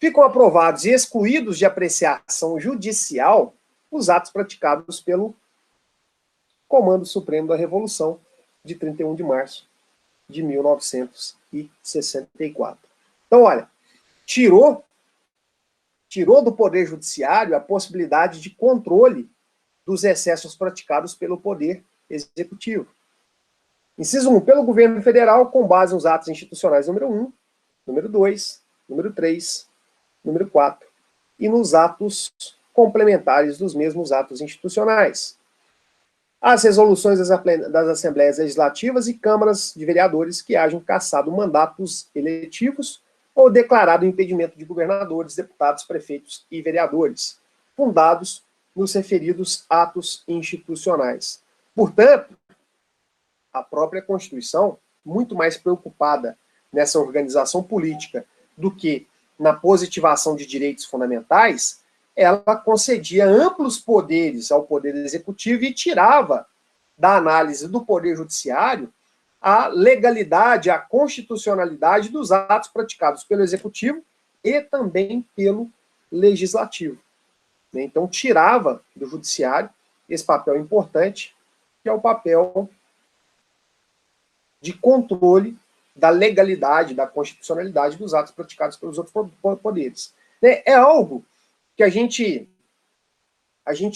ficam aprovados e excluídos de apreciação judicial os atos praticados pelo Comando Supremo da Revolução de 31 de março de 1964. Então, olha, tirou do Poder Judiciário a possibilidade de controle dos excessos praticados pelo Poder Executivo. Inciso 1. Pelo governo federal, com base nos atos institucionais número 1, número 2, número 3, número 4, e nos atos complementares dos mesmos atos institucionais. As resoluções das Assembleias Legislativas e Câmaras de Vereadores que hajam cassado mandatos eletivos ou declarado impedimento de governadores, deputados, prefeitos e vereadores, fundados nos referidos atos institucionais. Portanto, a própria Constituição, muito mais preocupada nessa organização política do que na positivação de direitos fundamentais, ela concedia amplos poderes ao Poder Executivo e tirava da análise do Poder Judiciário a legalidade, a constitucionalidade dos atos praticados pelo Executivo e também pelo Legislativo. Então, tirava do Judiciário esse papel importante, que é o papel de controle da legalidade, da constitucionalidade dos atos praticados pelos outros poderes. É algo que a gente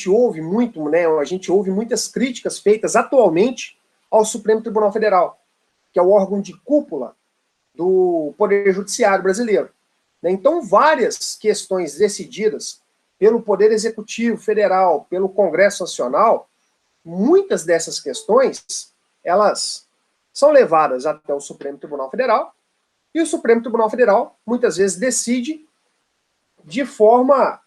ouve muito, né? A gente ouve muitas críticas feitas atualmente ao Supremo Tribunal Federal, que é o órgão de cúpula do Poder Judiciário brasileiro. Então, várias questões decididas pelo Poder Executivo Federal, pelo Congresso Nacional, muitas dessas questões, elas são levadas até o Supremo Tribunal Federal, e o Supremo Tribunal Federal, muitas vezes, decide de forma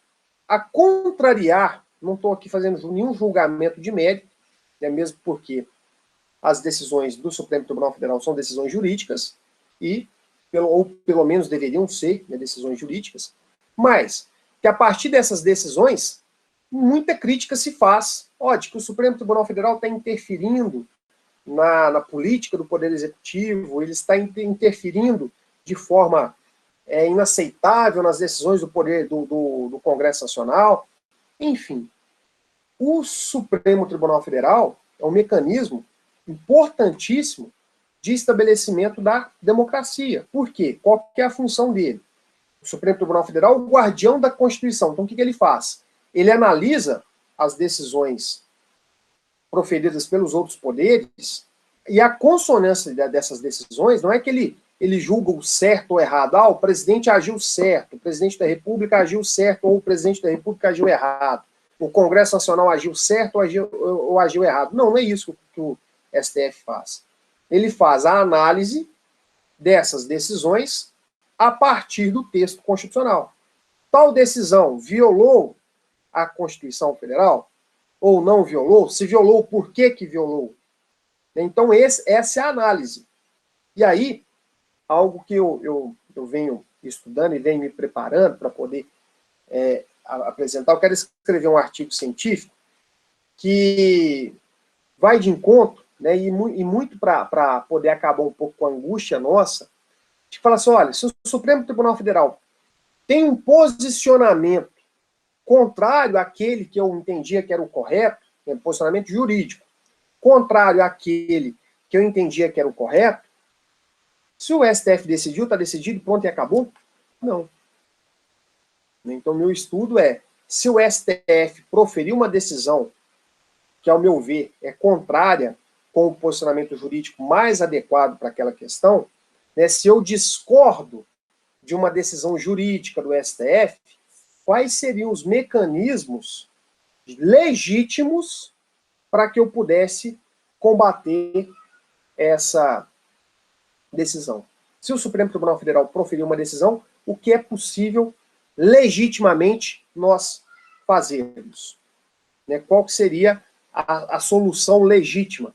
a contrariar, não estou aqui fazendo nenhum julgamento de mérito, né, mesmo porque as decisões do Supremo Tribunal Federal são decisões jurídicas, ou pelo menos deveriam ser, né, decisões jurídicas, mas que a partir dessas decisões, muita crítica se faz, de que o Supremo Tribunal Federal está interferindo na política do Poder Executivo, ele está interferindo de forma inaceitável nas decisões do poder do Congresso Nacional. Enfim, o Supremo Tribunal Federal é um mecanismo importantíssimo de estabelecimento da democracia. Por quê? Qual que é a função dele? O Supremo Tribunal Federal é o guardião da Constituição. Então, o que ele faz? Ele analisa as decisões proferidas pelos outros poderes e a consonância dessas decisões não é que ele julga o certo ou errado. O presidente agiu certo, o presidente da República agiu certo, ou o presidente da República agiu errado. O Congresso Nacional agiu certo ou agiu errado. Não é isso que o STF faz. Ele faz a análise dessas decisões a partir do texto constitucional. Tal decisão violou a Constituição Federal ou não violou? Se violou, por que violou? Então, essa é a análise. E aí, algo que eu venho estudando e venho me preparando para poder apresentar, eu quero escrever um artigo científico que vai de encontro, né, e muito para poder acabar um pouco com a angústia nossa, de falar assim, olha, se o Supremo Tribunal Federal tem um posicionamento contrário àquele que eu entendia que era o correto, um posicionamento jurídico, contrário àquele que eu entendia que era o correto, se o STF decidiu, está decidido, pronto e acabou? Não. Então, meu estudo se o STF proferir uma decisão que, ao meu ver, é contrária com o posicionamento jurídico mais adequado para aquela questão, né, se eu discordo de uma decisão jurídica do STF, quais seriam os mecanismos legítimos para que eu pudesse combater essa decisão. Se o Supremo Tribunal Federal proferir uma decisão, o que é possível legitimamente nós fazermos? Né? Qual que seria a solução legítima?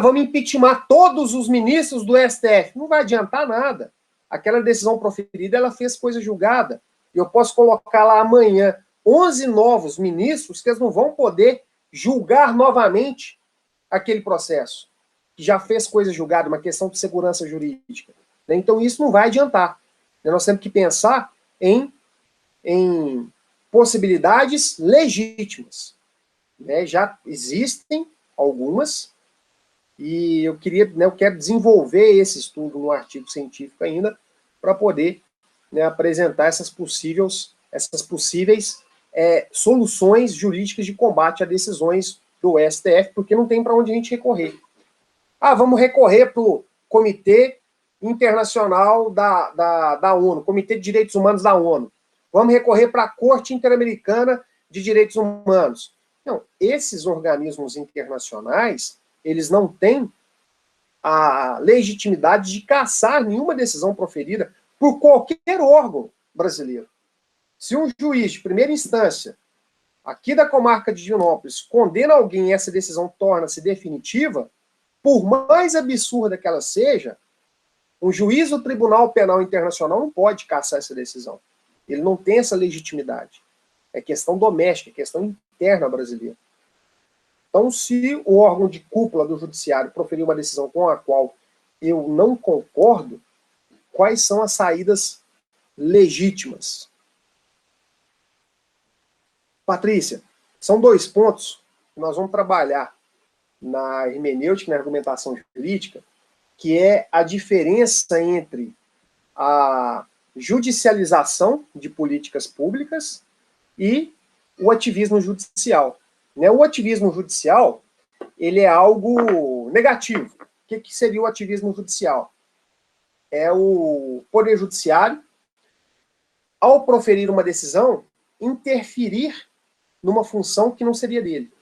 Vamos impeachment todos os ministros do STF. Não vai adiantar nada. Aquela decisão proferida, ela fez coisa julgada. Eu posso colocar lá amanhã 11 novos ministros que eles não vão poder julgar novamente aquele processo, que já fez coisa julgada, uma questão de segurança jurídica. Então, isso não vai adiantar. Nós temos que pensar em em possibilidades legítimas, né? Já existem algumas, e eu quero desenvolver esse estudo no artigo científico ainda, para poder, né, apresentar essas possíveis soluções jurídicas de combate a decisões do STF, porque não tem para onde a gente recorrer. Ah, vamos recorrer para o Comitê Internacional da ONU, Comitê de Direitos Humanos da ONU. Vamos recorrer para a Corte Interamericana de Direitos Humanos. Não, esses organismos internacionais, eles não têm a legitimidade de cassar nenhuma decisão proferida por qualquer órgão brasileiro. Se um juiz de primeira instância, aqui da comarca de Divinópolis, condena alguém e essa decisão torna-se definitiva, por mais absurda que ela seja, um juiz do Tribunal Penal Internacional não pode cassar essa decisão. Ele não tem essa legitimidade. É questão doméstica, é questão interna brasileira. Então, se o órgão de cúpula do judiciário proferir uma decisão com a qual eu não concordo, quais são as saídas legítimas? Patrícia, são 2 pontos que nós vamos trabalhar na hermenêutica, na argumentação jurídica, que é a diferença entre a judicialização de políticas públicas e o ativismo judicial. O ativismo judicial, ele é algo negativo. O que seria o ativismo judicial? É o Poder Judiciário, ao proferir uma decisão, interferir numa função que não seria dele.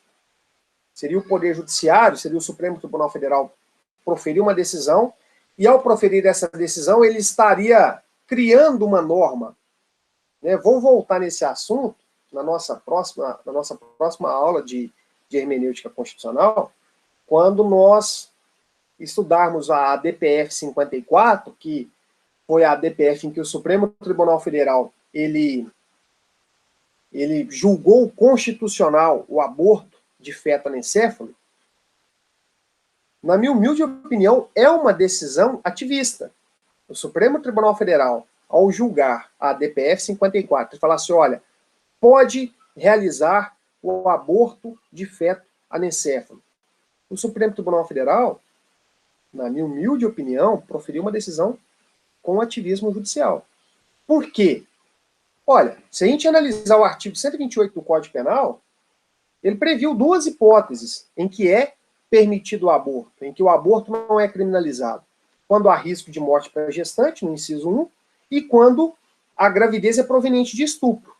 Seria o Poder Judiciário, seria o Supremo Tribunal Federal proferir uma decisão, e ao proferir essa decisão, ele estaria criando uma norma. Vou voltar nesse assunto na nossa próxima aula de hermenêutica constitucional, quando nós estudarmos a ADPF 54, que foi a ADPF em que o Supremo Tribunal Federal ele julgou constitucional o aborto de feto anencéfalo. Na minha humilde opinião, é uma decisão ativista. O Supremo Tribunal Federal, ao julgar a ADPF 54, falar assim, olha, pode realizar o aborto de feto anencéfalo. O Supremo Tribunal Federal, na minha humilde opinião, proferiu uma decisão com ativismo judicial. Por quê? Olha, se a gente analisar o artigo 128 do Código Penal, ele previu 2 hipóteses em que é permitido o aborto, em que o aborto não é criminalizado. Quando há risco de morte para a gestante, no inciso 1, e quando a gravidez é proveniente de estupro.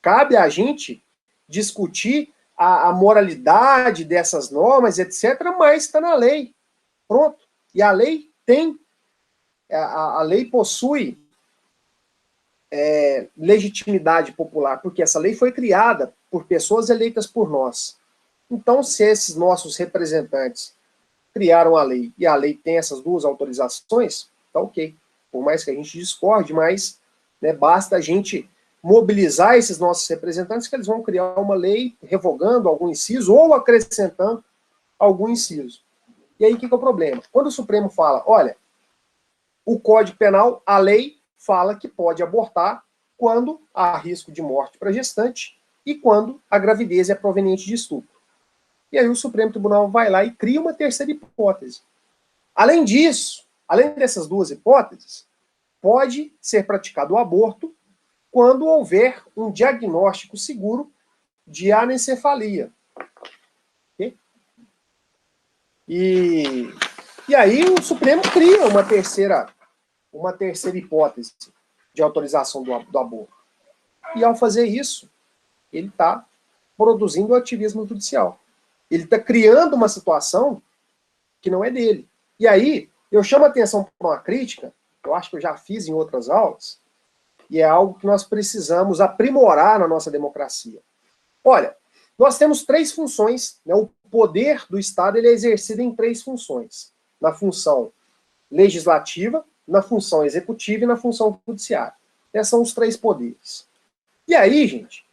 Cabe a gente discutir a moralidade dessas normas, etc., mas está na lei. Pronto. E a lei tem, a lei possui legitimidade popular, porque essa lei foi criada por pessoas eleitas por nós. Então, se esses nossos representantes criaram a lei, e a lei tem essas 2 autorizações, tá ok. Por mais que a gente discorde, mas basta a gente mobilizar esses nossos representantes que eles vão criar uma lei revogando algum inciso ou acrescentando algum inciso. E aí, o que é o problema? Quando o Supremo fala, olha, o Código Penal, a lei, fala que pode abortar quando há risco de morte para a gestante e quando a gravidez é proveniente de estupro. E aí o Supremo Tribunal vai lá e cria uma terceira hipótese. Além disso, além dessas 2 hipóteses, pode ser praticado o aborto quando houver um diagnóstico seguro de anencefalia. Okay? E aí o Supremo cria uma terceira hipótese de autorização do aborto. E ao fazer isso, ele está produzindo o ativismo judicial. Ele está criando uma situação que não é dele. E aí, eu chamo a atenção para uma crítica, que eu acho que eu já fiz em outras aulas, e é algo que nós precisamos aprimorar na nossa democracia. Olha, nós temos 3 funções, o poder do Estado ele é exercido em 3 funções. Na função legislativa, na função executiva e na função judiciária. Esses são os 3 poderes. E aí, gente,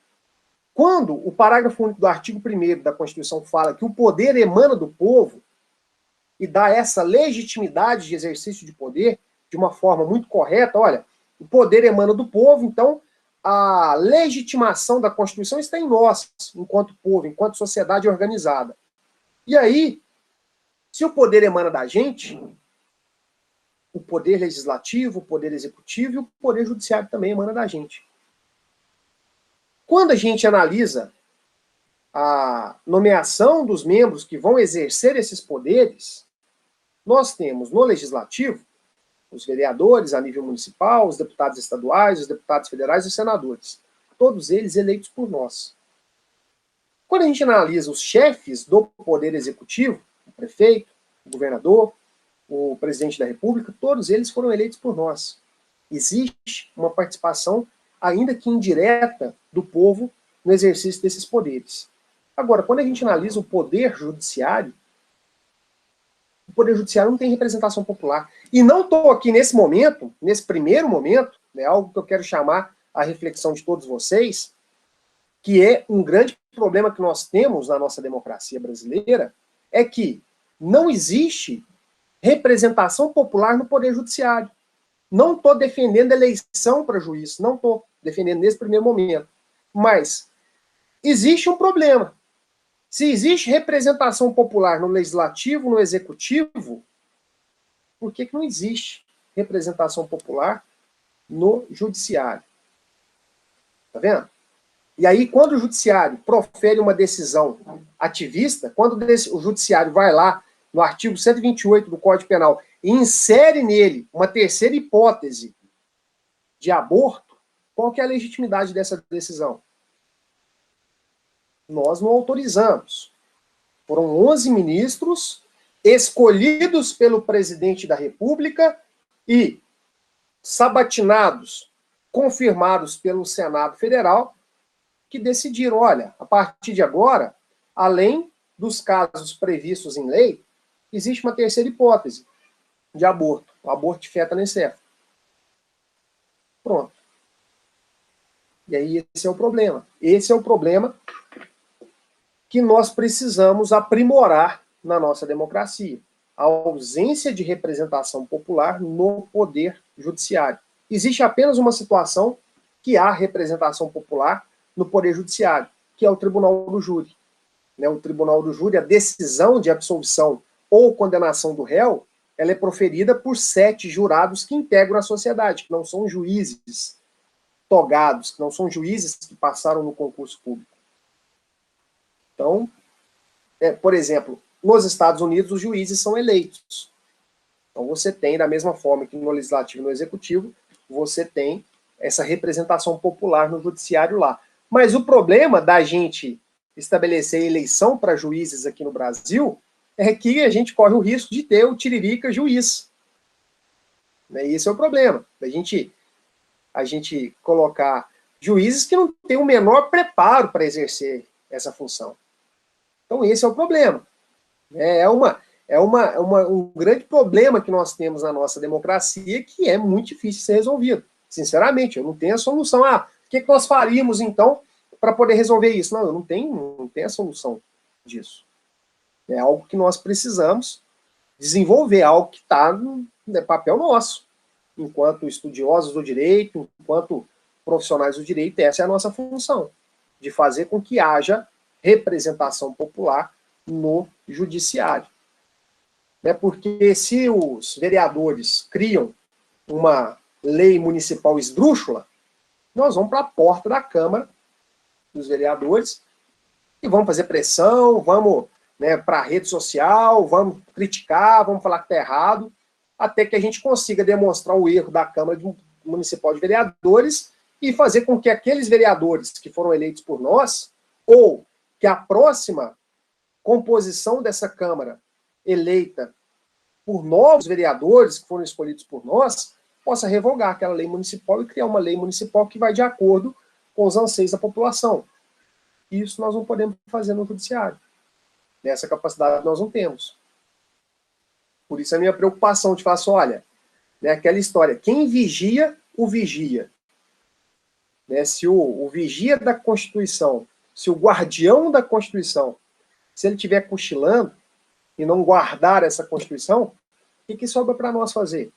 quando o parágrafo único do artigo 1º da Constituição fala que o poder emana do povo e dá essa legitimidade de exercício de poder de uma forma muito correta, olha, O poder emana do povo, então a legitimação da Constituição está em nós, enquanto povo, enquanto sociedade organizada. E aí, se o poder emana da gente, o poder legislativo, o poder executivo e o poder judiciário também emana da gente. Quando a gente analisa a nomeação dos membros que vão exercer esses poderes, nós temos no legislativo os vereadores a nível municipal, os deputados estaduais, os deputados federais e os senadores. Todos eles eleitos por nós. Quando a gente analisa os chefes do poder executivo, o prefeito, o governador, o presidente da República, todos eles foram eleitos por nós. Existe uma participação, ainda que indireta, do povo no exercício desses poderes. Agora, quando a gente analisa o poder judiciário não tem representação popular. E não estou aqui nesse momento, nesse primeiro momento, né, algo que eu quero chamar a reflexão de todos vocês, que é um grande problema que nós temos na nossa democracia brasileira, é que não existe representação popular no poder judiciário. Não estou defendendo eleição para juiz, não estou defendendo nesse primeiro momento. Mas existe um problema. Se existe representação popular no legislativo, no executivo, por que não existe representação popular no judiciário? Tá vendo? E aí, quando o judiciário profere uma decisão ativista, quando o judiciário vai lá no artigo 128 do Código Penal e insere nele uma terceira hipótese de aborto, qual que é a legitimidade dessa decisão? Nós não autorizamos. Foram 11 ministros escolhidos pelo presidente da República e sabatinados, confirmados pelo Senado Federal, que decidiram, olha, a partir de agora, além dos casos previstos em lei, existe uma terceira hipótese de aborto, o aborto de feto anencefalo. Pronto. E aí esse é o problema. Esse é o problema que nós precisamos aprimorar na nossa democracia. A ausência de representação popular no poder judiciário. Existe apenas uma situação que há representação popular no poder judiciário, que é o Tribunal do Júri. O Tribunal do Júri, a decisão de absolvição ou condenação do réu, ela é proferida por 7 jurados que integram a sociedade, que não são juízes togados, que não são juízes que passaram no concurso público. Então, por exemplo, nos Estados Unidos, os juízes são eleitos. Então, você tem, da mesma forma que no legislativo e no executivo, você tem essa representação popular no judiciário lá. Mas o problema da gente estabelecer eleição para juízes aqui no Brasil é que a gente corre o risco de ter o tiririca juiz. Esse é o problema. A gente colocar juízes que não têm o menor preparo para exercer essa função. Então, esse é o problema. É um grande problema que nós temos na nossa democracia, que é muito difícil de ser resolvido. Sinceramente, eu não tenho a solução. O que nós faríamos, então, para poder resolver isso? Não, eu não tenho a solução disso. É algo que nós precisamos desenvolver, algo que está no papel nosso. Enquanto estudiosos do direito, enquanto profissionais do direito, essa é a nossa função, de fazer com que haja representação popular no judiciário. Porque se os vereadores criam uma lei municipal esdrúxula, nós vamos para a porta da Câmara dos Vereadores e vamos fazer pressão, vamos para a rede social, vamos criticar, vamos falar que está errado, até que a gente consiga demonstrar o erro da Câmara Municipal de Vereadores e fazer com que aqueles vereadores que foram eleitos por nós, ou que a próxima composição dessa Câmara, eleita por novos vereadores que foram escolhidos por nós, possa revogar aquela lei municipal e criar uma lei municipal que vai de acordo com os anseios da população. Isso nós não podemos fazer no judiciário. Essa capacidade nós não temos. Por isso a minha preocupação de falar assim, olha, aquela história, quem vigia, o vigia. Se o vigia da Constituição, se o guardião da Constituição, se ele estiver cochilando e não guardar essa Constituição, o que sobra para nós fazer?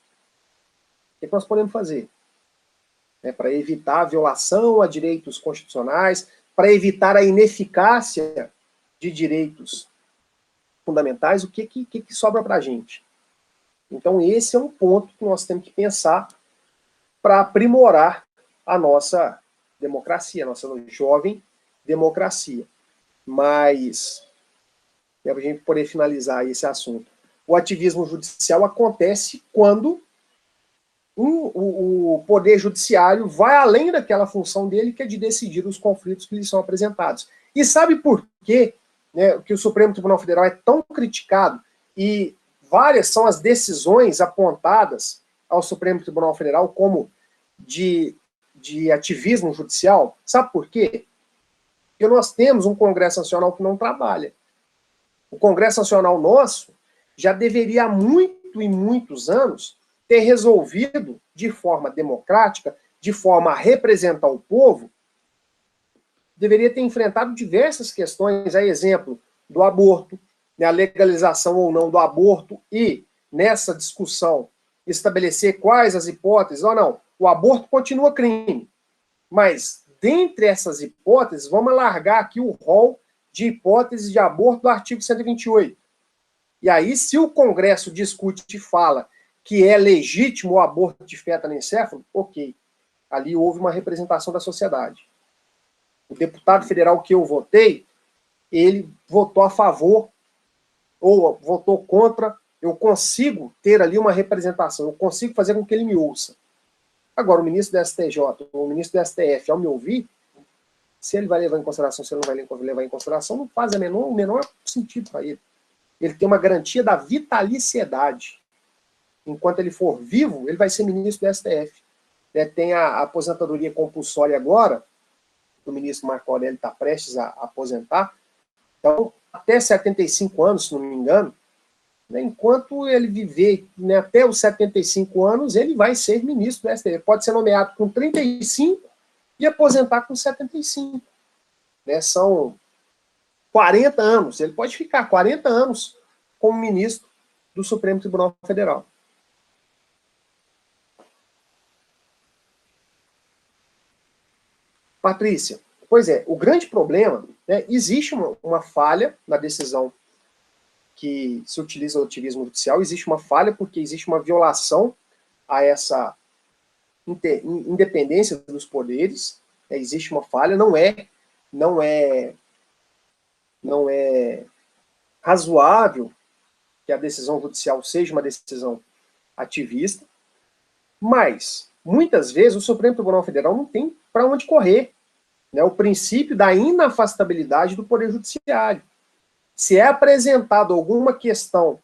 O que nós podemos fazer? né, para evitar a violação a direitos constitucionais, para evitar a ineficácia de direitos fundamentais, o que sobra para a gente? Então, esse é um ponto que nós temos que pensar para aprimorar a nossa democracia, a nossa jovem democracia. Mas, para a gente poder finalizar esse assunto, o ativismo judicial acontece quando o Poder Judiciário vai além daquela função dele, que é de decidir os conflitos que lhe são apresentados. E sabe por quê, né, que o Supremo Tribunal Federal é tão criticado e várias são as decisões apontadas ao Supremo Tribunal Federal como de ativismo judicial? Sabe por quê? Porque nós temos um Congresso Nacional que não trabalha. O Congresso Nacional nosso já deveria há muitos anos ter resolvido de forma democrática, de forma a representar o povo, deveria ter enfrentado diversas questões, a exemplo do aborto, né, a legalização ou não do aborto, e nessa discussão estabelecer quais as hipóteses, ou não, o aborto continua crime, mas dentre essas hipóteses, vamos alargar aqui o rol de hipóteses de aborto do artigo 128. E aí, se o Congresso discute e fala que é legítimo o aborto de feto anencefalo, ok. Ali houve uma representação da sociedade. O deputado federal que eu votei, ele votou a favor ou votou contra. Eu consigo ter ali uma representação, eu consigo fazer com que ele me ouça. Agora, o ministro do STJ, o ministro do STF, ao me ouvir, se ele vai levar em consideração, se ele não vai levar em consideração, não faz o menor sentido para ele. Ele tem uma garantia da vitaliciedade. Enquanto ele for vivo, ele vai ser ministro do STF. Tem a aposentadoria compulsória agora, o ministro Marco Aurélio está prestes a aposentar. Então, até 75 anos, se não me engano, né, enquanto ele viver, né, até os 75 anos, ele vai ser ministro do STF. Pode ser nomeado com 35 e aposentar com 75. Né, são 40 anos. Ele pode ficar 40 anos como ministro do Supremo Tribunal Federal. Patrícia, pois é, o grande problema, né, existe uma falha na decisão que se utiliza o ativismo judicial, existe uma falha porque existe uma violação a essa independência dos poderes, né, existe uma falha, não é razoável que a decisão judicial seja uma decisão ativista, mas muitas vezes o Supremo Tribunal Federal não tem para onde correr, né, o princípio da inafastabilidade do Poder Judiciário. Se é apresentado alguma questão,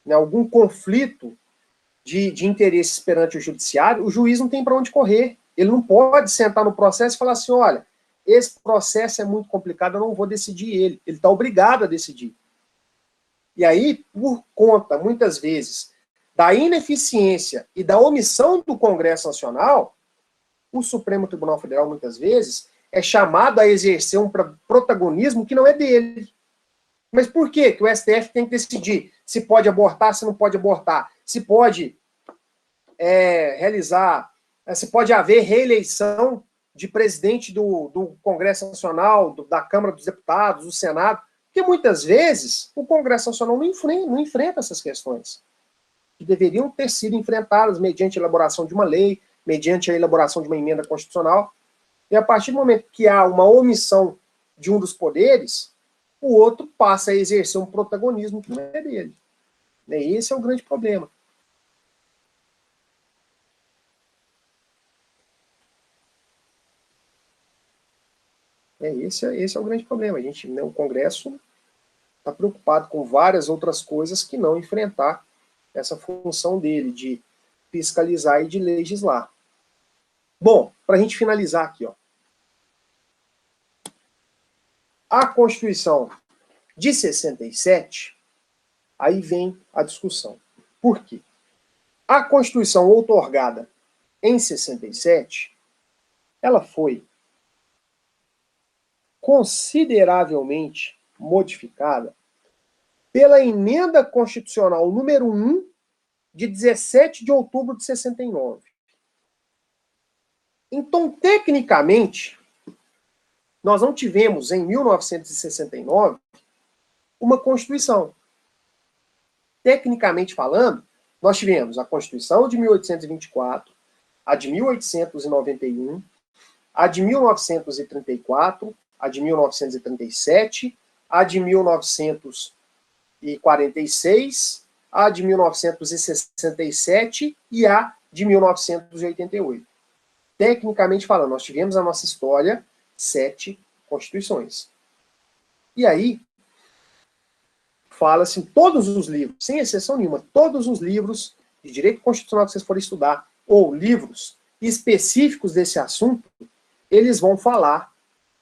né, algum conflito de interesses perante o Judiciário, o juiz não tem para onde correr. Ele não pode sentar no processo e falar assim, olha, esse processo é muito complicado, eu não vou decidir ele. Ele está obrigado a decidir. E aí, por conta, muitas vezes, da ineficiência e da omissão do Congresso Nacional, o Supremo Tribunal Federal, muitas vezes, é chamado a exercer um protagonismo que não é dele. Mas por quê que o STF tem que decidir se pode abortar, se não pode abortar, se pode se pode haver reeleição de presidente do Congresso Nacional, da Câmara dos Deputados, do Senado? Porque muitas vezes o Congresso Nacional não enfrenta essas questões, que deveriam ter sido enfrentadas mediante a elaboração de uma lei, mediante a elaboração de uma emenda constitucional. E a partir do momento que há uma omissão de um dos poderes, o outro passa a exercer um protagonismo que não é dele. Esse é o grande problema. Esse é o grande problema. O Congresso está preocupado com várias outras coisas que não enfrentar essa função dele de fiscalizar e de legislar. Bom, para a gente finalizar aqui, ó. A Constituição de 67, aí vem a discussão. Por quê? A Constituição outorgada em 67, ela foi consideravelmente modificada pela Emenda Constitucional número 1, de 17 de outubro de 69. Então, tecnicamente, nós não tivemos, em 1969, uma Constituição. Tecnicamente falando, nós tivemos a Constituição de 1824, a de 1891, a de 1934, a de 1937, a de 1946, a de 1967 e a de 1988. Tecnicamente falando, nós tivemos na nossa história 7 constituições. E aí, fala-se em todos os livros, sem exceção nenhuma, todos os livros de direito constitucional que vocês forem estudar, ou livros específicos desse assunto, eles vão falar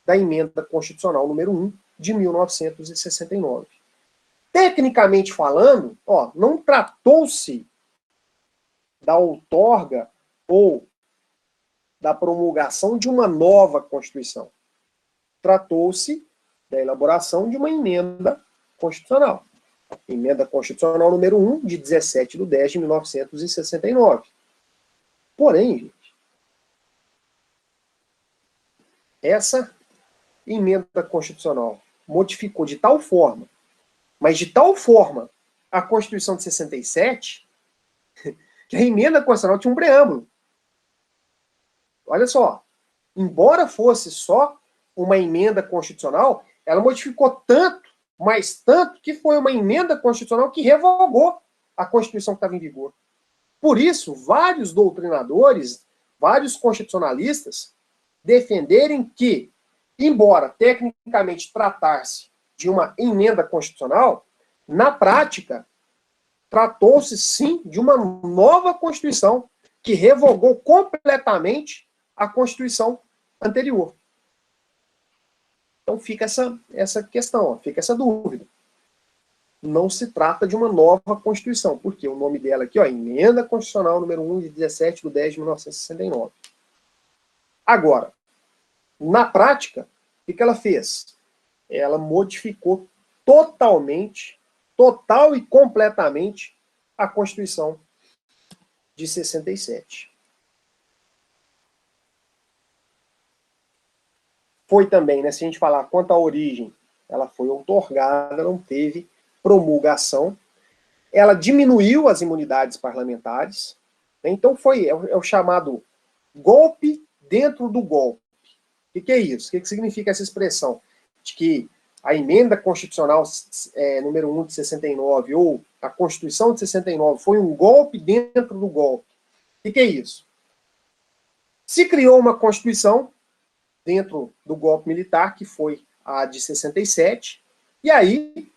da emenda constitucional número 1 de 1969. Tecnicamente falando, não tratou-se da outorga ou da promulgação de uma nova Constituição. Tratou-se da elaboração de uma emenda constitucional. Emenda constitucional número 1, de 17/10/1969. Porém, gente, essa emenda constitucional modificou de tal forma, mas de tal forma, a Constituição de 67, que a emenda constitucional tinha um preâmbulo. Olha só, embora fosse só uma emenda constitucional, ela modificou tanto, mas tanto, que foi uma emenda constitucional que revogou a Constituição que estava em vigor. Por isso, vários doutrinadores, vários constitucionalistas, defenderem que, embora tecnicamente tratar-se de uma emenda constitucional, na prática, tratou-se sim de uma nova Constituição que revogou completamente a Constituição anterior. Então fica essa questão, fica essa dúvida. Não se trata de uma nova Constituição, porque o nome dela aqui, Emenda Constitucional número 1, de 17/10/1969. Agora, na prática, o que ela fez? Ela modificou totalmente, total e completamente, a Constituição de 67. Foi também, se a gente falar quanto à origem, ela foi outorgada, não teve promulgação. Ela diminuiu as imunidades parlamentares. Então é o chamado golpe dentro do golpe. O que é isso? O que significa essa expressão? De que a emenda constitucional número 1 de 69, ou a Constituição de 69, foi um golpe dentro do golpe. O que é isso? Se criou uma Constituição dentro do golpe militar, que foi a de 67, e aí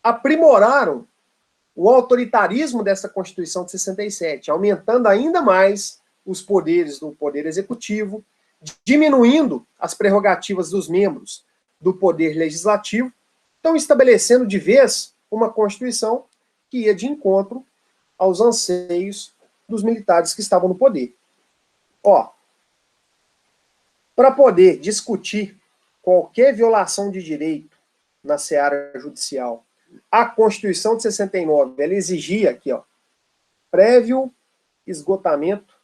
aprimoraram o autoritarismo dessa Constituição de 67, aumentando ainda mais os poderes do Poder Executivo, diminuindo as prerrogativas dos membros do Poder Legislativo, estão estabelecendo de vez uma Constituição que ia de encontro aos anseios dos militares que estavam no poder. Para poder discutir qualquer violação de direito na seara judicial, a Constituição de 69, ela exigia aqui, prévio esgotamento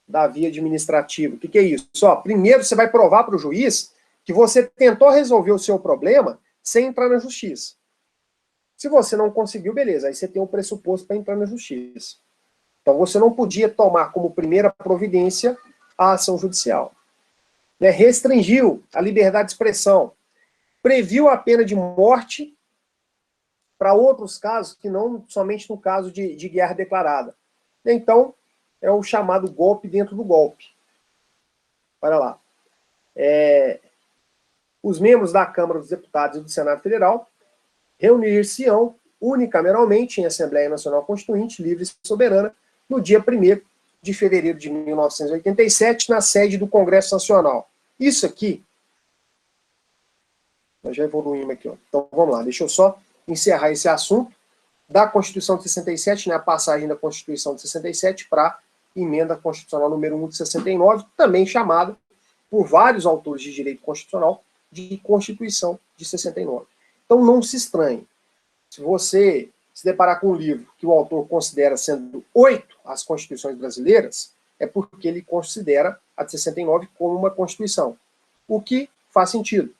da via administrativa. O que é isso? Primeiro você vai provar para o juiz que você tentou resolver o seu problema sem entrar na justiça. Se você não conseguiu, beleza, aí você tem um pressuposto para entrar na justiça. Então você não podia tomar como primeira providência a ação judicial. Restringiu a liberdade de expressão, previu a pena de morte para outros casos, que não somente no caso de guerra declarada. Então, é o chamado golpe dentro do golpe. Olha lá. Os membros da Câmara dos Deputados e do Senado Federal reunir-se-ão unicameralmente em Assembleia Nacional Constituinte, livre e soberana, no dia 1º de fevereiro de 1987, na sede do Congresso Nacional. Isso aqui, nós já evoluímos aqui. Então, vamos lá, deixa eu só encerrar esse assunto da Constituição de 67, a passagem da Constituição de 67 para a Emenda Constitucional número 1 de 69, também chamada, por vários autores de direito constitucional, de Constituição de 69. Então, não se estranhe. Se você se deparar com um livro que o autor considera sendo 8 as Constituições brasileiras, é porque ele considera a de 69 como uma Constituição, o que faz sentido.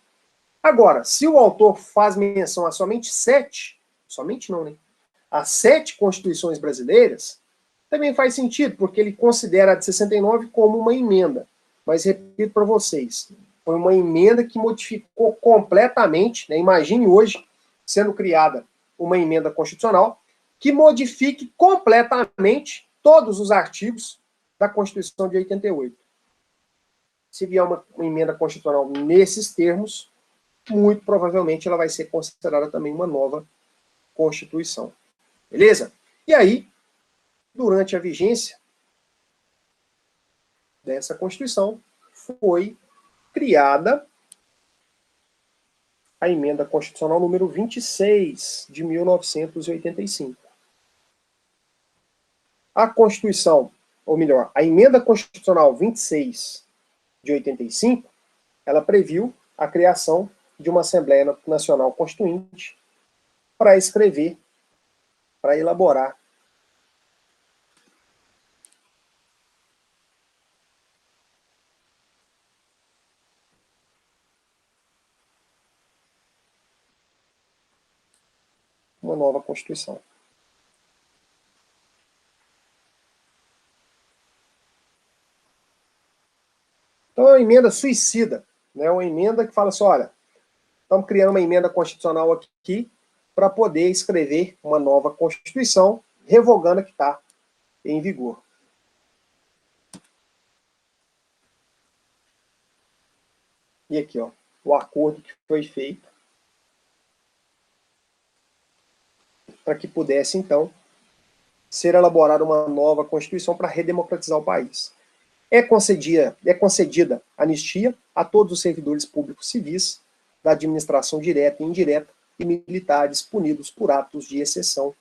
Agora, se o autor faz menção a somente 7, somente não, né? A 7 Constituições brasileiras, também faz sentido, porque ele considera a de 69 como uma emenda. Mas repito para vocês, foi uma emenda que modificou completamente, né? Imagine hoje sendo criada uma emenda constitucional que modifique completamente todos os artigos da Constituição de 88. Se vier uma emenda constitucional nesses termos, muito provavelmente ela vai ser considerada também uma nova Constituição. Beleza? E aí, durante a vigência dessa Constituição, foi criada a Emenda Constitucional número 26, de 1985. A Constituição, ou melhor, a Emenda Constitucional 26, de 85, ela previu a criação de uma Assembleia Nacional Constituinte para escrever, para elaborar uma nova Constituição. Então é uma emenda suicida, né? Uma emenda que fala assim, olha, estamos criando uma emenda constitucional aqui para poder escrever uma nova Constituição, revogando a que está em vigor. E aqui, ó, o acordo que foi feito para que pudesse, então, ser elaborada uma nova Constituição para redemocratizar o país. É concedida anistia a todos os servidores públicos civis da administração direta e indireta e militares punidos por atos de exceção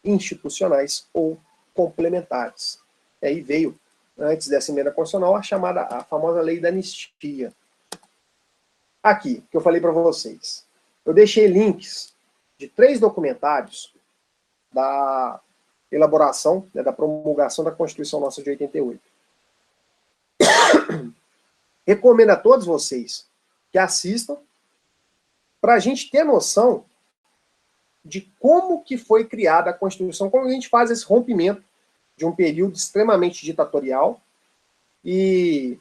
institucionais ou complementares. E aí veio, antes dessa emenda constitucional, a famosa lei da anistia. Aqui, que eu falei para vocês. Eu deixei links de 3 documentários da elaboração, né, da promulgação da Constituição nossa de 88. Recomendo a todos vocês que assistam para a gente ter noção de como que foi criada a Constituição, como a gente faz esse rompimento de um período extremamente ditatorial e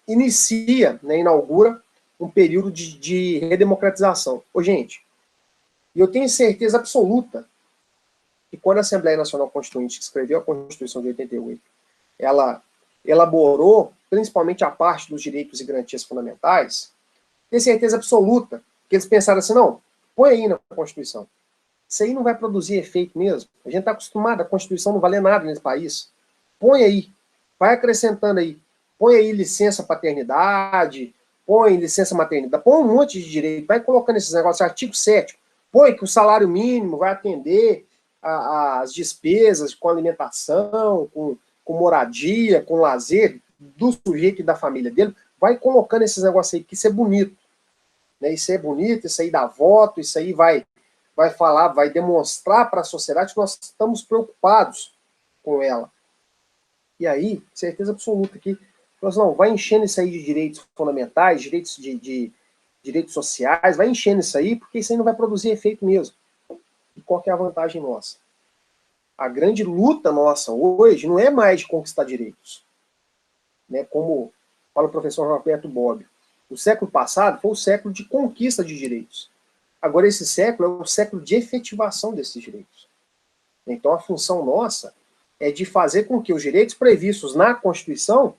inicia, né, inaugura um período de redemocratização. Ô, gente, eu tenho certeza absoluta que quando a Assembleia Nacional Constituinte escreveu a Constituição de 88, ela elaborou principalmente a parte dos direitos e garantias fundamentais, tenho certeza absoluta que eles pensaram assim, não, põe aí na Constituição. Isso aí não vai produzir efeito mesmo. A gente está acostumado, a Constituição não valer nada nesse país. Põe aí, vai acrescentando aí. Põe aí licença paternidade, põe licença maternidade, põe um monte de direito, vai colocando esses negócios, artigo 7º, põe que o salário mínimo vai atender as despesas com alimentação, com moradia, com lazer do sujeito e da família dele, vai colocando esses negócios aí, que isso é bonito. Né? Isso é bonito, isso aí dá voto, isso aí vai falar, vai demonstrar para a sociedade que nós estamos preocupados com ela. E aí, certeza absoluta que nós não, vai enchendo isso aí de direitos fundamentais, direitos de direitos sociais, vai enchendo isso aí, porque isso aí não vai produzir efeito mesmo. E qual que é a vantagem nossa? A grande luta nossa hoje não é mais de conquistar direitos. Né? Como fala o professor Roberto Bobbio, o século passado foi o século de conquista de direitos. Agora esse século é o século de efetivação desses direitos. Então a função nossa é de fazer com que os direitos previstos na Constituição,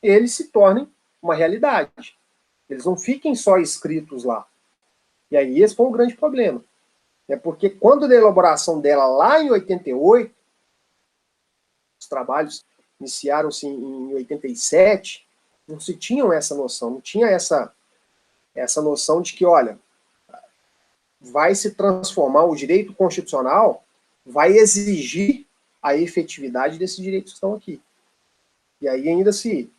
eles se tornem uma realidade. Eles não fiquem só escritos lá. E aí esse foi um grande problema. Porque quando da elaboração dela lá em 88, os trabalhos iniciaram-se em 87, não se tinham essa noção, não tinha essa noção de que, olha, vai se transformar, o direito constitucional vai exigir a efetividade desses direitos que estão aqui. E aí ainda se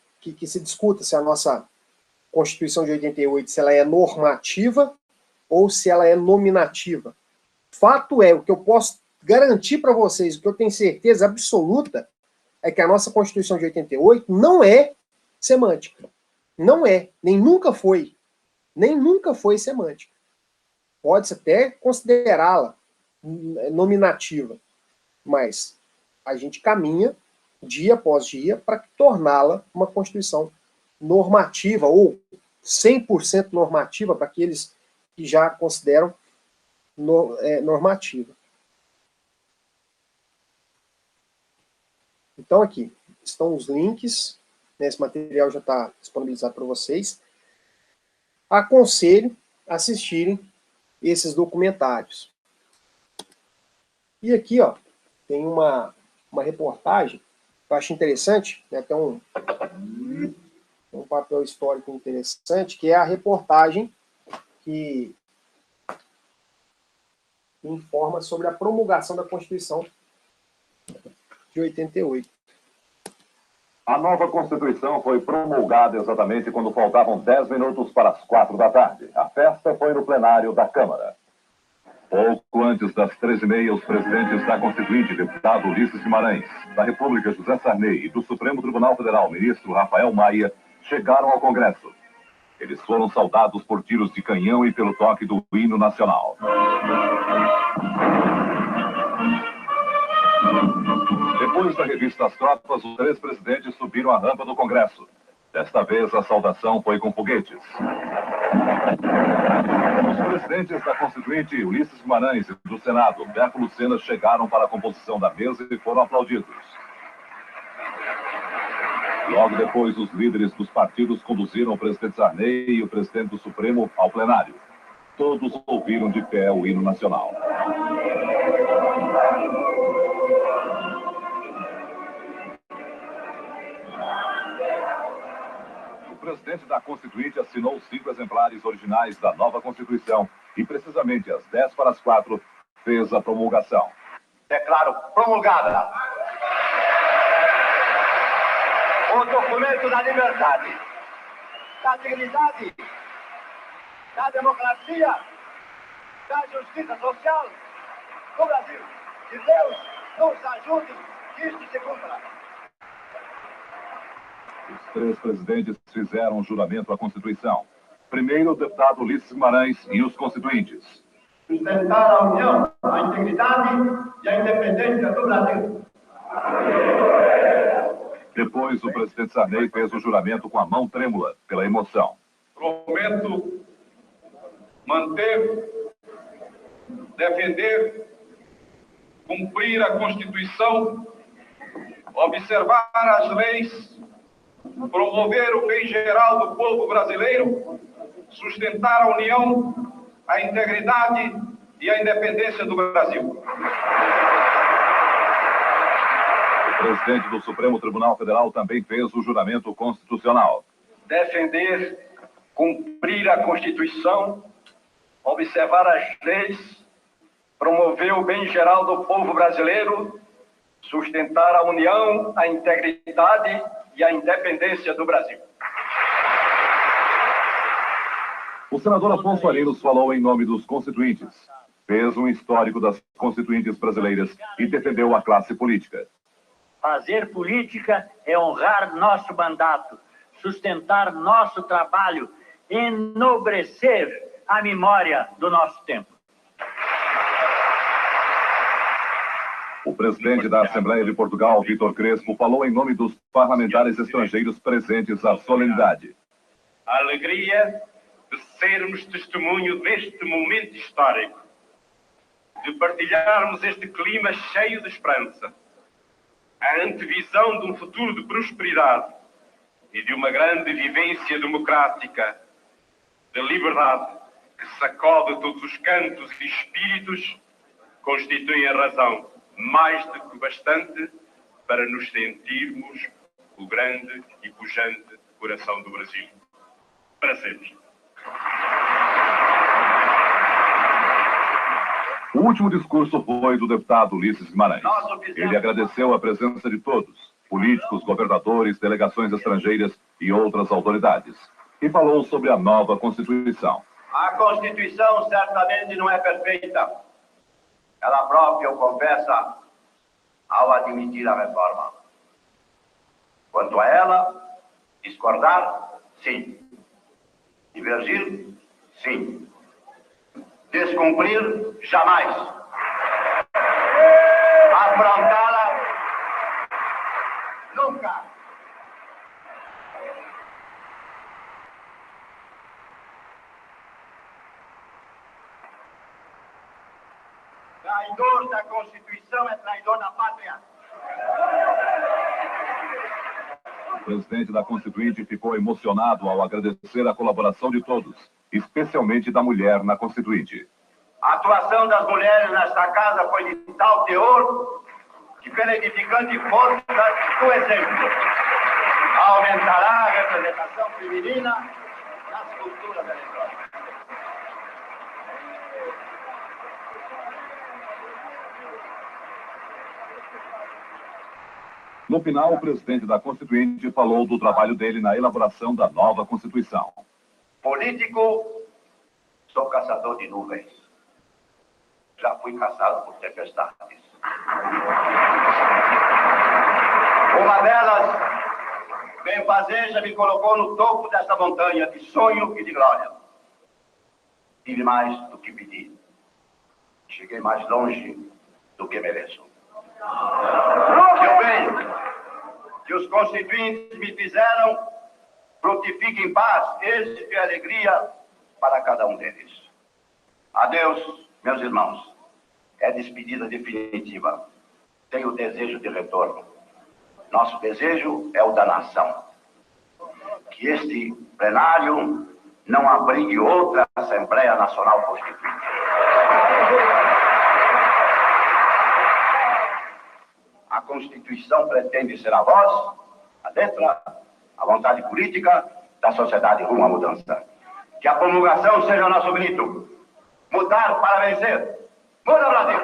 discuta se a nossa Constituição de 88, se ela é normativa ou se ela é nominativa. Fato é, o que eu posso garantir para vocês, o que eu tenho certeza absoluta, é que a nossa Constituição de 88 não é semântica. Não é, nem nunca foi. Nem nunca foi semântica. Pode-se até considerá-la nominativa, mas a gente caminha dia após dia para torná-la uma Constituição normativa ou 100% normativa para aqueles que já consideram normativa. Então aqui estão os links, né, esse material já está disponibilizado para vocês. Aconselho a assistirem esses documentários. E aqui, ó, tem uma reportagem que eu acho interessante, né, tem um papel histórico interessante, que é a reportagem que informa sobre a promulgação da Constituição de 88. A nova Constituição foi promulgada exatamente quando faltavam 10 minutos para as 4 da tarde. A festa foi no plenário da Câmara. Pouco antes das 13h30, os presidentes da Constituinte, deputado Ulisses Guimarães, da República José Sarney e do Supremo Tribunal Federal, ministro Rafael Maia, chegaram ao Congresso. Eles foram saudados por tiros de canhão e pelo toque do hino nacional. Depois da revista às tropas, os 3 presidentes subiram a rampa do Congresso. Desta vez, a saudação foi com foguetes. Os presidentes da Constituinte, Ulisses Guimarães, e do Senado, Beto Lucena, chegaram para a composição da mesa e foram aplaudidos. Logo depois, os líderes dos partidos conduziram o presidente Sarney e o presidente do Supremo ao plenário. Todos ouviram de pé o hino nacional. O presidente da Constituinte assinou os 5 exemplares originais da nova Constituição e, precisamente às 10 para as 4, fez a promulgação. Declaro promulgada o documento da liberdade, da dignidade, da democracia, da justiça social do Brasil. Que Deus nos ajude que isto se cumpra. Os 3 presidentes fizeram um juramento à Constituição. Primeiro, o deputado Ulisses Guimarães e os constituintes. Sustentar a união, a integridade e a independência do Brasil. Depois, o presidente Sarney fez o juramento com a mão trêmula, pela emoção. Prometo manter, defender, cumprir a Constituição, observar as leis, promover o bem geral do povo brasileiro, sustentar a união, a integridade e a independência do Brasil. O presidente do Supremo Tribunal Federal também fez o juramento constitucional. Defender, cumprir a Constituição, observar as leis, promover o bem geral do povo brasileiro, sustentar a união, a integridade e a independência do Brasil. O senador Afonso Arinos falou em nome dos constituintes, fez um histórico das constituintes brasileiras e defendeu a classe política. Fazer política é honrar nosso mandato, sustentar nosso trabalho, enobrecer a memória do nosso tempo. O presidente da Assembleia de Portugal, Vítor Crespo, falou em nome dos parlamentares estrangeiros presentes à solenidade. A alegria de sermos testemunho deste momento histórico, de partilharmos este clima cheio de esperança, a antevisão de um futuro de prosperidade e de uma grande vivência democrática, de liberdade, que sacode todos os cantos e espíritos, constituem a razão mais do que bastante para nos sentirmos o grande e pujante coração do Brasil. Para sempre. O último discurso foi do deputado Ulisses Guimarães. Ele agradeceu a presença de todos, políticos, governadores, delegações estrangeiras e outras autoridades, e falou sobre a nova Constituição. A Constituição certamente não é perfeita. Ela própria o confessa ao admitir a reforma. Quanto a ela, discordar, sim. Divergir, sim. Descumprir, jamais. Afrontá-la, nunca. Traidor da Constituição é traidor da pátria. O presidente da Constituinte ficou emocionado ao agradecer a colaboração de todos, especialmente da mulher na Constituinte. A atuação das mulheres nesta casa foi de tal teor que, pela edificante força do exemplo, aumentará a representação feminina nas culturas eletrônicas. No final, o presidente da Constituinte falou do trabalho dele na elaboração da nova Constituição. Político, sou caçador de nuvens. Já fui caçado por tempestades. Uma delas, benfazeja, me colocou no topo desta montanha de sonho e de glória. Tive mais do que pedi. Cheguei mais longe do que mereço. Que o bem que os constituintes me fizeram frutifique em paz, êxito e alegria para cada um deles. Adeus, meus irmãos. É despedida definitiva. Tenho desejo de retorno. Nosso desejo é o da nação. Que este plenário não abrigue outra Assembleia Nacional Constituinte. A Constituição pretende ser a voz, a letra, a vontade política da sociedade rumo à mudança. Que a promulgação seja o nosso grito. Mudar para vencer. Muda, Brasil!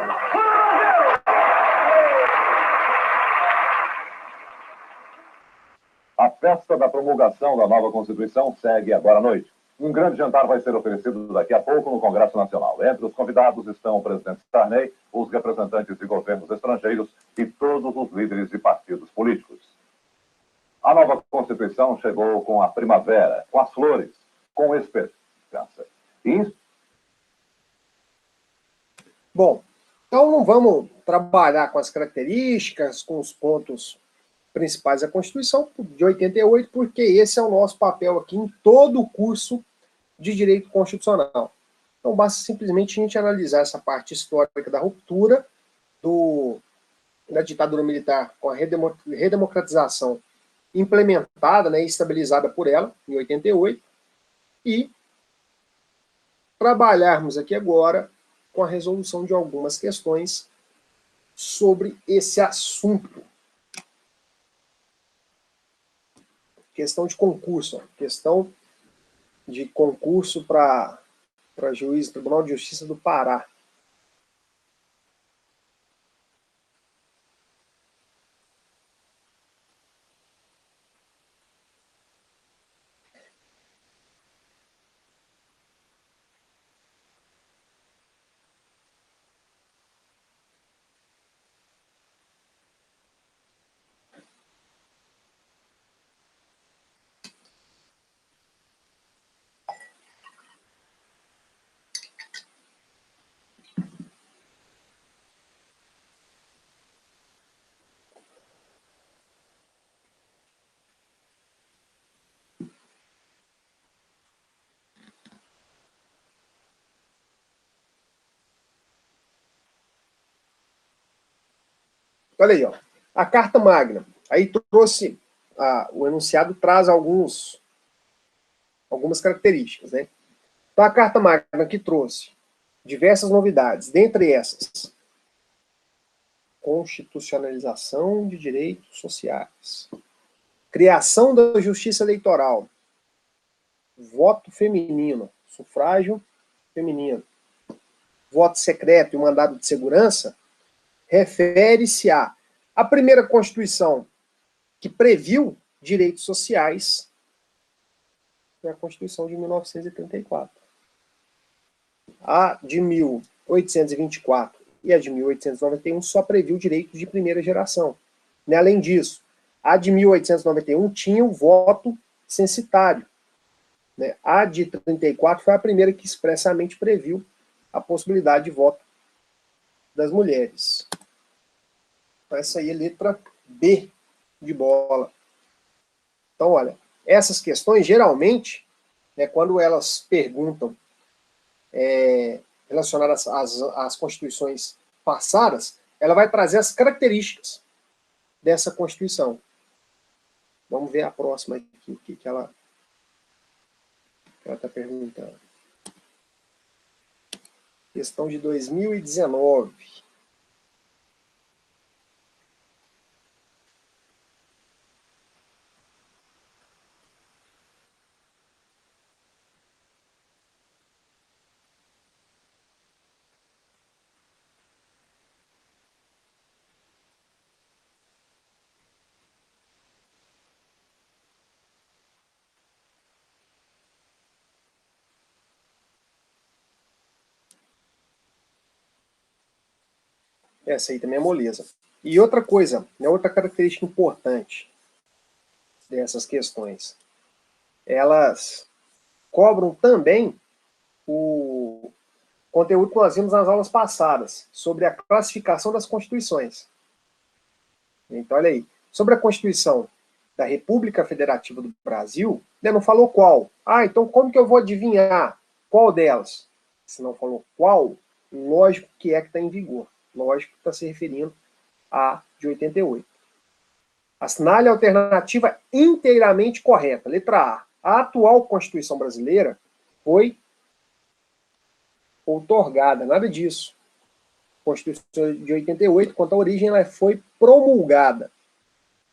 A festa da promulgação da nova Constituição segue agora à noite. Um grande jantar vai ser oferecido daqui a pouco no Congresso Nacional. Entre os convidados estão o presidente Sarney, os representantes de governos estrangeiros e todos os líderes de partidos políticos. A nova Constituição chegou com a primavera, com as flores, com esperança. Bom, então não vamos trabalhar com as características, com os pontos principais da Constituição de 88, porque esse é o nosso papel aqui em todo o curso de Direito Constitucional. Então basta simplesmente a gente analisar essa parte histórica da ruptura da ditadura militar com a redemocratização implementada, né, e estabilizada por ela, em 88, e trabalharmos aqui agora com a resolução de algumas questões sobre esse assunto. Questão de concurso, questão de concurso para juiz do Tribunal de Justiça do Pará. Olha aí, ó. A Carta Magna. Aí trouxe, o enunciado traz algumas características, né? Então, a Carta Magna que trouxe diversas novidades, dentre essas, constitucionalização de direitos sociais, criação da justiça eleitoral, voto feminino, sufrágio feminino, voto secreto e mandado de segurança, refere-se à primeira Constituição que previu direitos sociais, é a Constituição de 1934. A de 1824 e a de 1891 só previu direitos de primeira geração. Além disso, A de 1891 tinha o voto censitário, né? A de 34 foi a primeira que expressamente previu a possibilidade de voto das mulheres. Então, essa aí é a letra B de bola. Então, olha, essas questões, geralmente, né, quando elas perguntam relacionadas às constituições passadas, ela vai trazer as características dessa Constituição. Vamos ver a próxima aqui, o que ela está perguntando. Questão de 2019. Essa aí também é moleza. E outra coisa, né, outra característica importante dessas questões, elas cobram também o conteúdo que nós vimos nas aulas passadas, sobre a classificação das constituições. Então, olha aí, sobre a Constituição da República Federativa do Brasil, né, não falou qual. Ah, então como que eu vou adivinhar qual delas? Se não falou qual, lógico que é que está em vigor. Lógico que está se referindo à de 88. Assinale a alternativa inteiramente correta. Letra A. A atual Constituição brasileira foi outorgada. Nada disso. A Constituição de 88, quanto à origem, ela foi promulgada.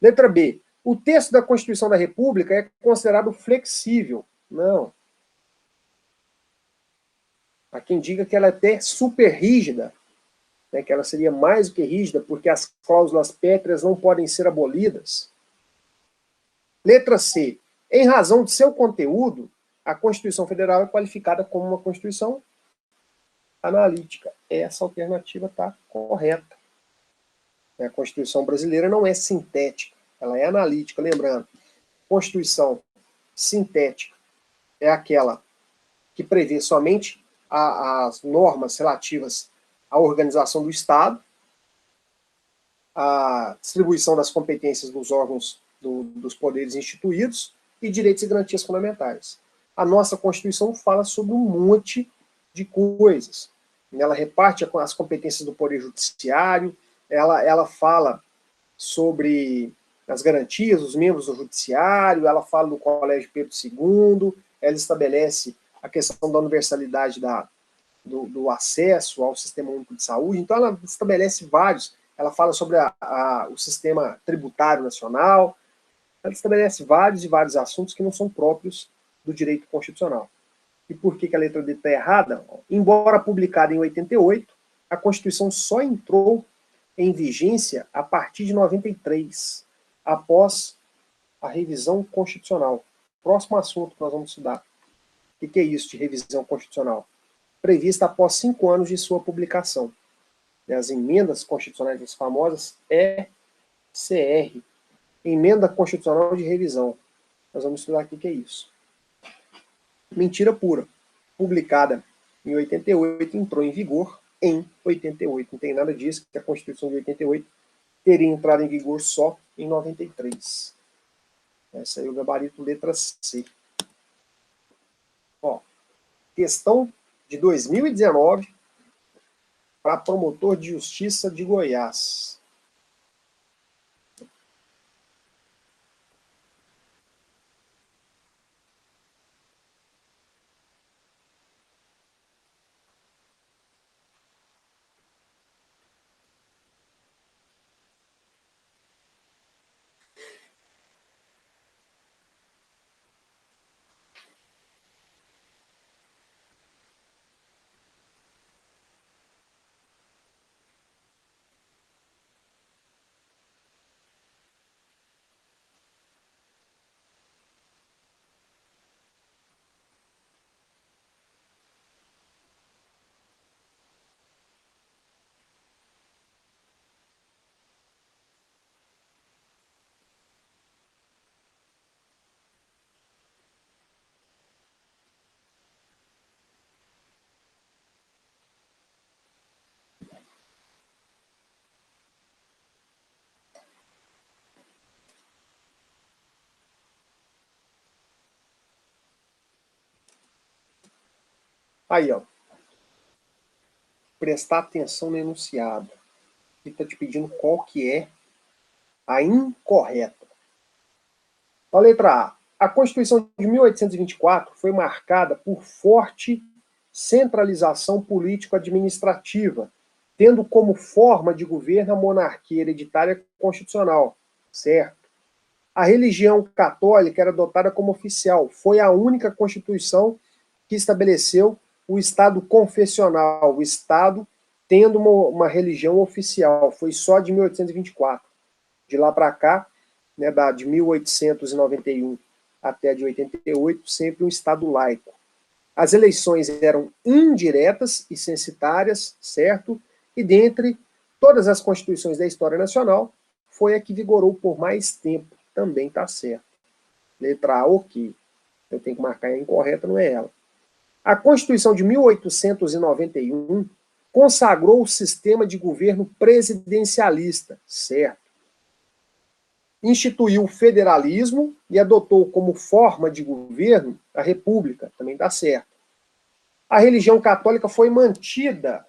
Letra B. O texto da Constituição da República é considerado flexível. Não. Há quem diga que ela é até super rígida, né, que ela seria mais do que rígida, porque as cláusulas pétreas não podem ser abolidas. Letra C. Em razão de seu conteúdo, a Constituição Federal é qualificada como uma Constituição analítica. Essa alternativa está correta. A Constituição brasileira não é sintética, ela é analítica. Lembrando, Constituição sintética é aquela que prevê somente as normas relativas à organização do Estado, a distribuição das competências dos órgãos dos poderes instituídos e direitos e garantias fundamentais. A nossa Constituição fala sobre um monte de coisas. Ela reparte as competências do Poder Judiciário, ela fala sobre as garantias dos membros do Judiciário, ela fala do Colégio Pedro II, ela estabelece a questão da universalidade do acesso ao Sistema Único de Saúde. Então, ela estabelece vários. Ela fala sobre o sistema tributário nacional. Ela estabelece vários e vários assuntos que não são próprios do direito constitucional. E por que a letra D está errada? Embora publicada em 88, a Constituição só entrou em vigência a partir de 93, após a revisão constitucional. Próximo assunto que nós vamos estudar. O que é isso de revisão constitucional? Prevista após 5 anos de sua publicação. As emendas constitucionais, as famosas ECR, Emenda Constitucional de Revisão. Nós vamos estudar aqui o que é isso. Mentira pura. Publicada em 88, entrou em vigor em 88. Não tem nada disso, que a Constituição de 88 teria entrado em vigor só em 93. Essa aí é o gabarito letra C. Ó, questão de 2019 para promotor de justiça de Goiás. Aí, ó. Prestar atenção no enunciado. Ele está te pedindo qual que é a incorreta. A letra A. A Constituição de 1824 foi marcada por forte centralização político-administrativa, tendo como forma de governo a monarquia hereditária constitucional, certo? A religião católica era adotada como oficial, foi a única Constituição que estabeleceu o Estado confessional, o Estado tendo uma religião oficial, foi só de 1824. De lá para cá, né, de 1891 até de 88, sempre um Estado laico. As eleições eram indiretas e censitárias, certo? E dentre todas as constituições da história nacional, foi a que vigorou por mais tempo. Também está certo. Letra A, ok. Eu tenho que marcar a incorreta, não é ela. A Constituição de 1891 consagrou o sistema de governo presidencialista, certo? Instituiu o federalismo e adotou como forma de governo a república, também está certo. A religião católica foi mantida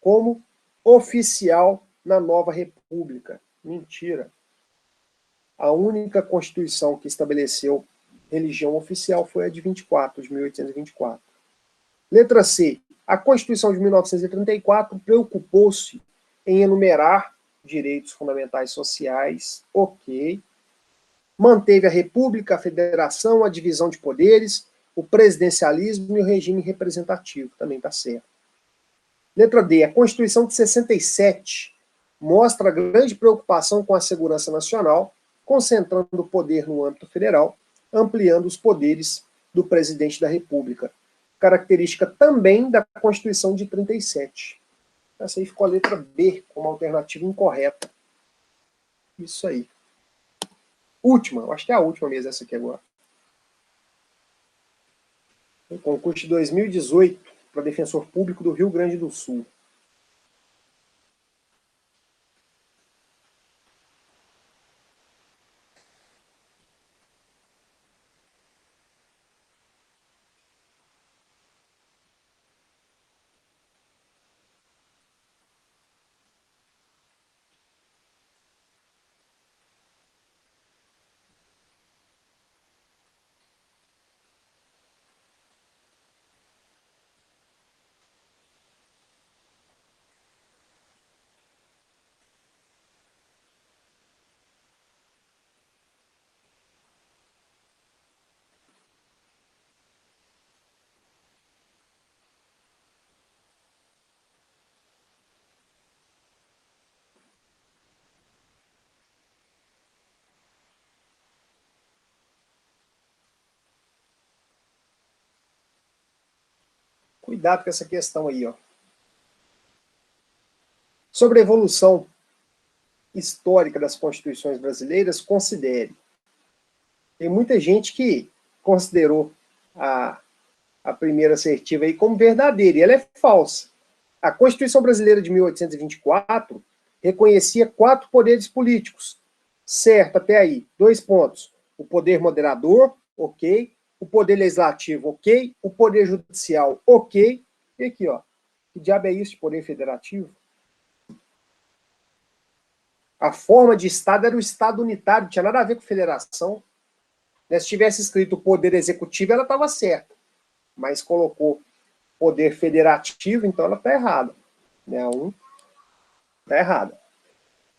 como oficial na nova república. Mentira. A única Constituição que estabeleceu religião oficial foi a de 1824. Letra C. A Constituição de 1934 preocupou-se em enumerar direitos fundamentais sociais, ok. Manteve a república, a federação, a divisão de poderes, o presidencialismo e o regime representativo, também está certo. Letra D. A Constituição de 67 mostra grande preocupação com a segurança nacional, concentrando o poder no âmbito federal, ampliando os poderes do presidente da República. Característica também da Constituição de 37. Essa aí ficou a letra B como alternativa incorreta. Isso aí. Última, eu acho que é a última mesmo essa aqui agora. O concurso de 2018 para defensor público do Rio Grande do Sul. Cuidado com essa questão aí, ó. Sobre a evolução histórica das constituições brasileiras, considere. Tem muita gente que considerou a primeira assertiva aí como verdadeira, e ela é falsa. A Constituição Brasileira de 1824 reconhecia 4 poderes políticos. Certo, até aí. 2 pontos. O poder moderador, ok. O poder legislativo, ok. O poder judicial, ok. E aqui, ó. Que diabo é isso de poder federativo? A forma de Estado era o Estado unitário, não tinha nada a ver com federação. Se tivesse escrito poder executivo, ela estava certa. Mas colocou poder federativo, então ela está errada. A 1 está errada.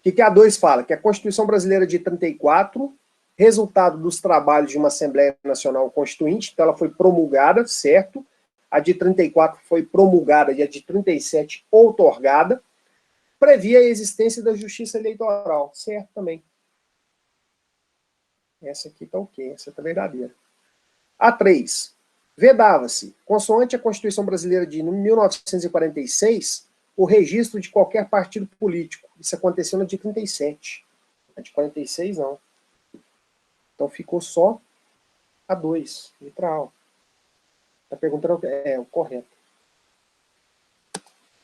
O que a 2 fala? Que a Constituição Brasileira de 34, resultado dos trabalhos de uma Assembleia Nacional Constituinte, então ela foi promulgada, certo? A de 34 foi promulgada e a de 37 outorgada, previa a existência da justiça eleitoral, certo também. Essa aqui está ok, essa está verdadeira. A 3. Vedava-se, consoante a Constituição Brasileira de 1946, o registro de qualquer partido político. Isso aconteceu na de 37. A de 46, não. Então ficou só a 2, literal. Está perguntando o correto.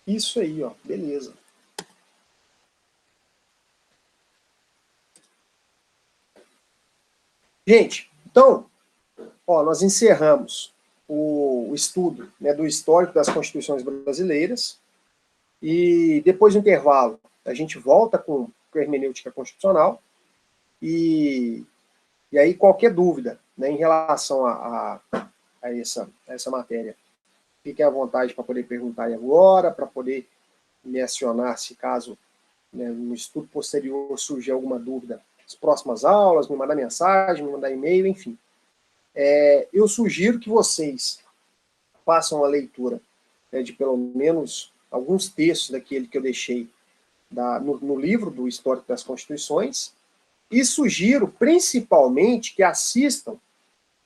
Isso aí, ó, beleza. Gente, então, ó, nós encerramos o o estudo, né, do histórico das constituições brasileiras, e depois do intervalo a gente volta com a hermenêutica constitucional, e aí qualquer dúvida, né, em relação a essa matéria, fiquem à vontade para poder perguntar aí agora, para poder me acionar se caso, né, no estudo posterior surgir alguma dúvida, as próximas aulas, me mandar mensagem, me mandar e-mail, enfim. Eu sugiro que vocês façam a leitura, né, de pelo menos alguns textos daquele que eu deixei no livro do Histórico das Constituições, e sugiro principalmente que assistam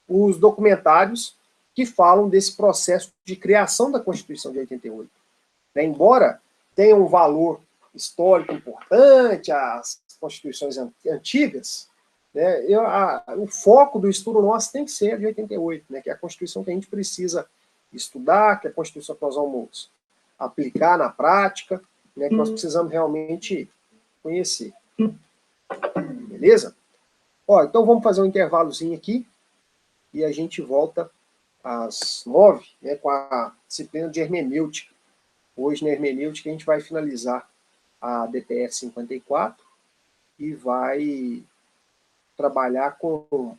os documentários que falam desse processo de criação da Constituição de 88. Né, embora tenha um valor histórico importante, as constituições antigas, né, o foco do estudo nosso tem que ser a de 88, né, que é a Constituição que a gente precisa estudar, que é a Constituição que nós vamos aplicar na prática, né, que nós precisamos realmente conhecer. Beleza? Ó, então vamos fazer um intervalozinho aqui e a gente volta às 9, né, com a disciplina de hermenêutica. Hoje, na hermenêutica, a gente vai finalizar a DPF 54 e vai trabalhar com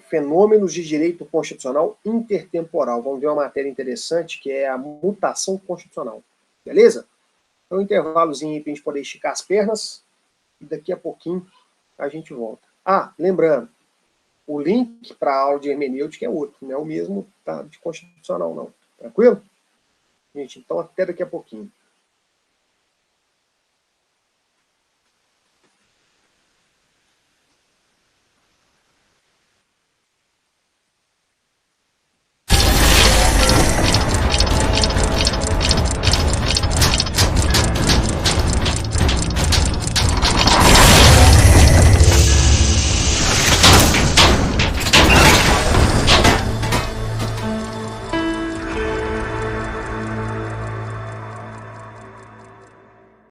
fenômenos de direito constitucional intertemporal. Vamos ver uma matéria interessante, que é a mutação constitucional. Beleza? Então, um intervalozinho aí para a gente poder esticar as pernas, e daqui a pouquinho a gente volta. Ah, lembrando, o link para a aula de hermenêutica é outro, não é o mesmo de constitucional, não. Tranquilo? Gente, então até daqui a pouquinho.